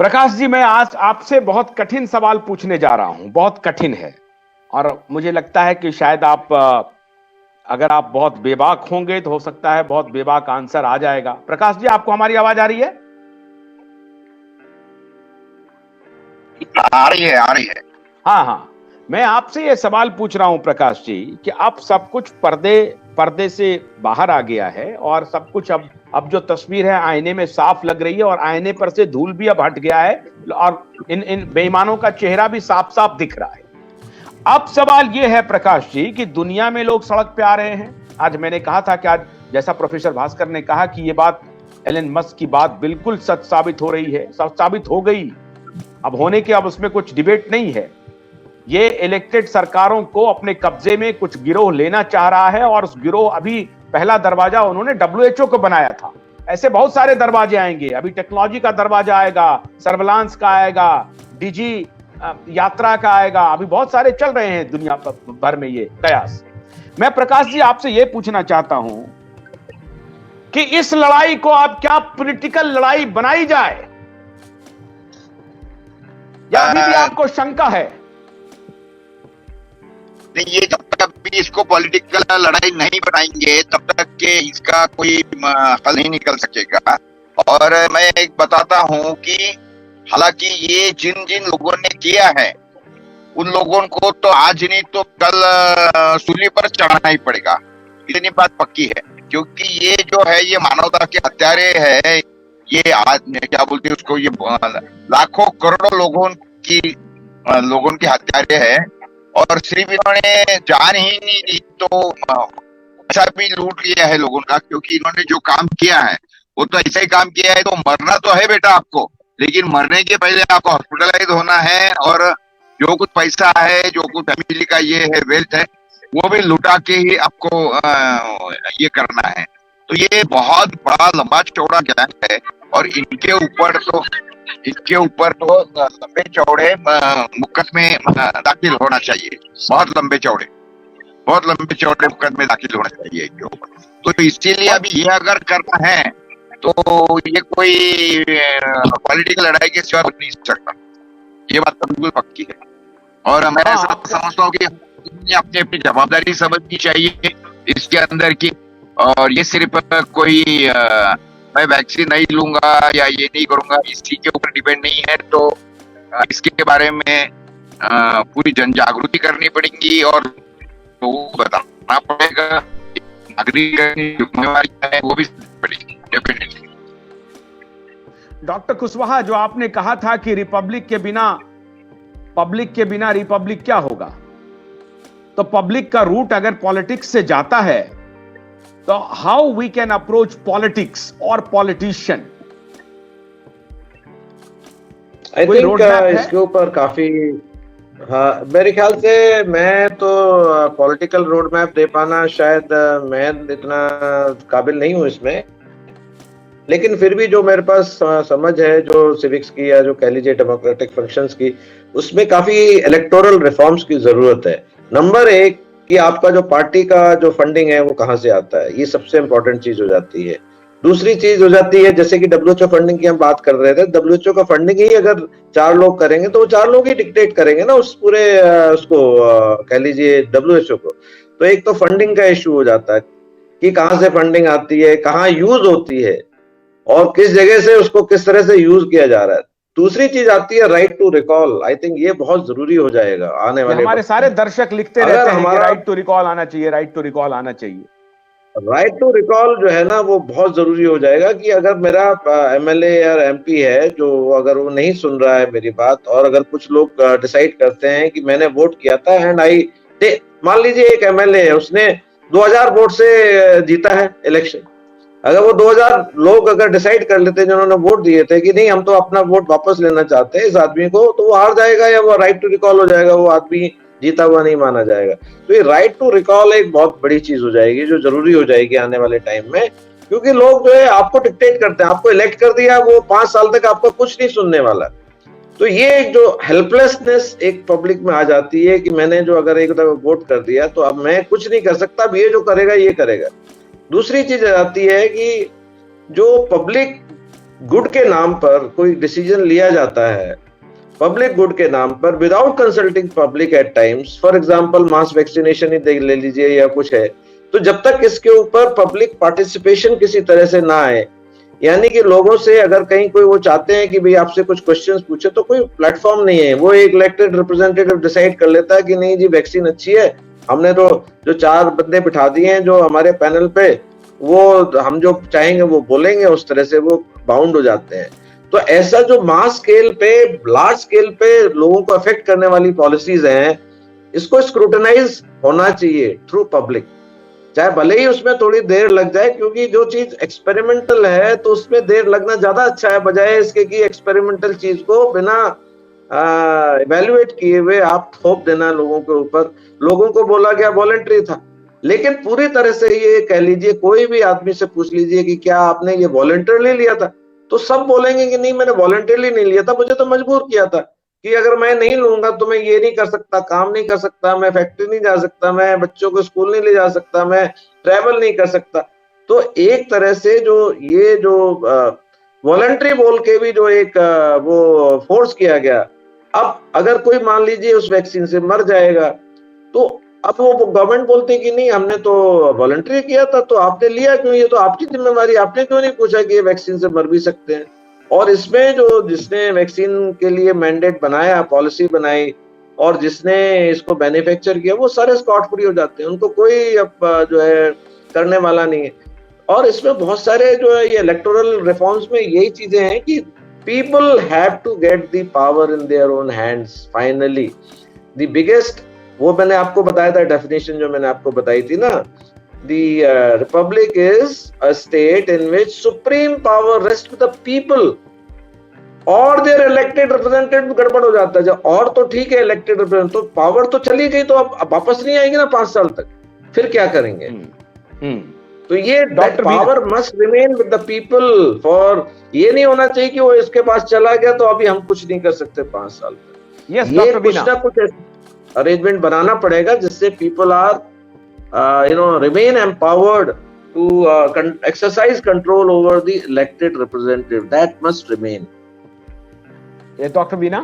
प्रकाश जी, मैं आज आपसे बहुत कठिन सवाल पूछने जा रहा हूं, बहुत कठिन है। और मुझे लगता है कि शायद अगर आप बहुत बेबाक होंगे तो हो सकता है बहुत बेबाक आंसर आ जाएगा। प्रकाश जी, आपको हमारी आवाज आ रही है? आ रही है, आ रही है। हाँ हाँ, मैं आपसे ये सवाल पूछ रहा हूं प्रकाश जी कि अब सब कुछ पर्दे पर्दे से बाहर आ गया है और सब कुछ अब जो तस्वीर है आईने में साफ लग रही है और आईने पर से धूल भी अब हट गया है और इन इन बेईमानों का चेहरा भी साफ साफ दिख रहा है। अब सवाल यह है प्रकाश जी कि दुनिया में लोग सड़क पे आ रहे हैं। आज मैंने कहा था कि आज जैसा प्रोफेसर भास्कर ने कहा कि ये बात एलन मस्क की बात बिल्कुल सच साबित हो रही है, सच साबित हो गई। अब होने के अब उसमें कुछ डिबेट नहीं है। ये इलेक्टेड सरकारों को अपने कब्जे में कुछ गिरोह लेना चाह रहा है और उस गिरोह अभी पहला दरवाजा उन्होंने डब्ल्यूएचओ को बनाया था। ऐसे बहुत सारे दरवाजे आएंगे, अभी टेक्नोलॉजी का दरवाजा आएगा, सर्विलांस का आएगा, डिजी यात्रा का आएगा, अभी बहुत सारे चल रहे हैं दुनिया भर में ये कयास। मैं प्रकाश जी आपसे ये पूछना चाहता हूं कि इस लड़ाई को आप क्या पॉलिटिकल लड़ाई बनाई जाए या अभी भी आपको शंका है? नहीं, ये जब तक भी इसको पॉलिटिकल लड़ाई नहीं बनाएंगे तब तक के इसका कोई हल नहीं निकल सकेगा। और मैं एक बताता हूं कि हालांकि ये जिन जिन लोगों ने किया है उन लोगों को तो आज नहीं तो कल सूली पर चढ़ाना ही पड़ेगा, इतनी बात पक्की है। क्योंकि ये जो है ये मानवता के हत्यारे है, ये आज क्या बोलते हैं उसको, ये लाखों करोड़ों लोगों के हत्यारे है। और सिर्फ इन्होंने जान ही नहीं दी तो पैसा भी लूट लिया है लोगों का। क्योंकि इन्होंने जो काम किया है वो तो ऐसा ही काम किया है। तो मरना तो है बेटा आपको, लेकिन मरने के पहले आपको हॉस्पिटलाइज होना है और जो कुछ पैसा है, जो कुछ फैमिली का ये है वेल्थ है, वो भी लुटा के ही आपको ये करना है। तो ये बहुत बड़ा लंबा चौड़ा गैंग है और इनके ऊपर तो लंबे चौड़े मुकदमे दाखिल होना चाहिए, बहुत लंबे चौड़े मुकदमे दाखिल होना चाहिए इनके ऊपर। तो इसीलिए अभी ये अगर करना है तो ये कोई पॉलिटिकल लड़ाई के सिवा नहीं सकता, ये बात तो बिल्कुल पक्की है। और मैं समझता हूँ कि अपनी अपनी जवाबदारी समझनी चाहिए इसके अंदर की। और ये सिर्फ कोई मैं वैक्सीन नहीं लूंगा या ये नहीं करूंगा इसी के ऊपर डिपेंड नहीं है। तो इसके बारे में पूरी जन जागृति करनी पड़ेगी और लोगों को बताना पड़ेगा, नागरिक की जिम्मेवारी है वो भी पड़ेगी डेफिनेटली। डॉक्टर कुशवाहा, जो आपने कहा था कि पब्लिक के बिना रिपब्लिक क्या होगा, तो पब्लिक का रूट अगर पॉलिटिक्स से जाता है तो how we can approach politics और पॉलिटिशियन? आई थिंक इसके ऊपर काफी, हाँ मेरे ख्याल से मैं तो पॉलिटिकल रोड मैप दे पाना शायद मैं इतना काबिल नहीं हूं इसमें। लेकिन फिर भी जो मेरे पास समझ है, जो सिविक्स की या जो कह लीजिए डेमोक्रेटिक फंक्शंस की, उसमें काफी इलेक्टोरल रिफॉर्म्स की जरूरत है। नंबर एक कि आपका जो पार्टी का जो फंडिंग है वो कहाँ से आता है, ये सबसे इंपॉर्टेंट चीज हो जाती है। दूसरी चीज हो जाती है, जैसे कि डब्ल्यूएचओ फंडिंग की हम बात कर रहे थे, डब्ल्यूएचओ का फंडिंग ही अगर 4 लोग करेंगे तो वो 4 लोग ही डिक्टेट करेंगे ना उस पूरे उसको कह लीजिए डब्ल्यूएचओ को। तो एक तो फंडिंग का इश्यू हो जाता है कि कहाँ से फंडिंग आती है, कहाँ यूज होती है और किस जगह से उसको किस तरह से यूज किया जा रहा है। दूसरी चीज आती है right to recall. I think ये बहुत जरूरी हो जाएगा आने वाले, हमारे सारे दर्शक लिखते रहते हैं कि राइट टू रिकॉल आना चाहिए, राइट टू रिकॉल आना चाहिए। राइट टू रिकॉल जो है ना वो बहुत जरूरी हो जाएगा कि अगर मेरा एमएलए या एमपी है जो अगर वो नहीं सुन रहा है मेरी बात, और अगर कुछ लोग डिसाइड करते हैं कि मैंने वोट किया था एंड मान लीजिए एक एमएलए है, उसने 2000 वोट से जीता है इलेक्शन, अगर वो 2000 लोग अगर डिसाइड कर लेते हैं जिन्होंने वोट दिए थे कि नहीं हम तो अपना वोट वापस लेना चाहते हैं इस आदमी को, तो वो हार जाएगा या वो राइट टू रिकॉल हो जाएगा, वो आदमी जीता हुआ नहीं माना जाएगा। तो ये राइट टू रिकॉल एक बहुत बड़ी चीज हो जाएगी जो जरूरी हो जाएगी आने वाले टाइम में। क्योंकि लोग जो है आपको डिक्टेट करते हैं, आपको इलेक्ट कर दिया, वो 5 साल तक आपका कुछ नहीं सुनने वाला। तो ये एक जो हेल्पलेसनेस एक पब्लिक में आ जाती है कि मैंने जो अगर एक दफा वोट कर दिया तो अब मैं कुछ नहीं कर सकता, अब ये जो करेगा ये करेगा। दूसरी चीज आती है कि जो पब्लिक गुड के नाम पर कोई डिसीजन लिया जाता है, पब्लिक गुड के नाम पर, without consulting public at times, for example mass vaccination ही ले लीजिए या कुछ है, तो जब तक इसके ऊपर पब्लिक पार्टिसिपेशन किसी तरह से ना आए, यानी कि लोगों से अगर कहीं कोई वो चाहते हैं कि भाई आपसे कुछ क्वेश्चंस पूछे, तो कोई प्लेटफॉर्म नहीं है, वो एक इलेक्टेड रिप्रेजेंटेटिव डिसाइड कर लेता है कि नहीं जी वैक्सीन अच्छी है, हमने तो जो 4 बंदे बिठा दिए हैं जो हमारे पैनल पे, वो हम जो चाहेंगे वो बोलेंगे, उस तरह से वो बाउंड हो जाते हैं। तो ऐसा जो मास स्केल पे, लार्ज स्केल पे लोगों को अफेक्ट करने वाली पॉलिसीज हैं, इसको स्क्रूटनाइज होना चाहिए थ्रू पब्लिक, चाहे भले ही उसमें थोड़ी देर लग जाए, क्योंकि जो चीज एक्सपेरिमेंटल है तो उसमें देर लगना ज्यादा अच्छा है, बजाय इसके कि एक्सपेरिमेंटल चीज को बिना इवैल्यूएट किए हुए आप थोप देना लोगों के ऊपर। लोगों को बोला गया वॉलंटरी था, लेकिन पूरी तरह से ये कह लीजिए, कोई भी आदमी से पूछ लीजिए कि क्या आपने ये वॉलंटरली लिया था, तो सब बोलेंगे कि नहीं मैंने वॉलंटरली नहीं लिया था, मुझे तो मजबूर किया था कि अगर मैं नहीं लूंगा तो मैं ये नहीं कर सकता, काम नहीं कर सकता, मैं फैक्ट्री नहीं जा सकता, मैं बच्चों को स्कूल नहीं ले जा सकता, मैं ट्रैवल नहीं कर सकता। तो एक तरह से जो ये जो वॉलंटरी बोल के भी जो एक वो फोर्स किया गया, अब अगर कोई मान लीजिए उस वैक्सीन से मर जाएगा, तो अब वो गवर्नमेंट बोलते हैं कि नहीं हमने तो वॉलंटरी किया था, तो आपने लिया क्यों, ये तो आपकी जिम्मेवारी, आपने क्यों नहीं पूछा कि ये वैक्सीन से मर भी सकते हैं। और इसमें जो जिसने वैक्सीन के लिए मैंडेट बनाया, पॉलिसी बनाई, और जिसने इसको मैन्युफैक्चर किया, वो सारे स्कॉट फ्री हो जाते हैं, उनको कोई अब जो है करने वाला नहीं है। और इसमें बहुत सारे जो है ये इलेक्टोरल रिफॉर्म्स में यही चीजें हैं कि people have to get the power in their own hands finally. The biggest, वो मैंने आपको बताया था डेफिनेशन जो मैंने आपको बताई थी ना, the republic is a state in which supreme power rests with the people और their elected representative। गड़बड़ हो जाता है जब, और तो ठीक है इलेक्टेड रिप्रेजेंटेटिव, तो पावर तो चली गई, तो अब वापस नहीं आएगी ना 5 साल तक, फिर क्या करेंगे। तो ये power must remain with the people, for ये नहीं होना चाहिए कि वो इसके पास चला गया तो अभी हम कुछ नहीं कर सकते 5 साल तक। ये कुछ ना कुछ अरेंजमेंट बनाना पड़ेगा जिससे people are remain empowered to exercise control over the elected representative. That must remain. Dr. Veena?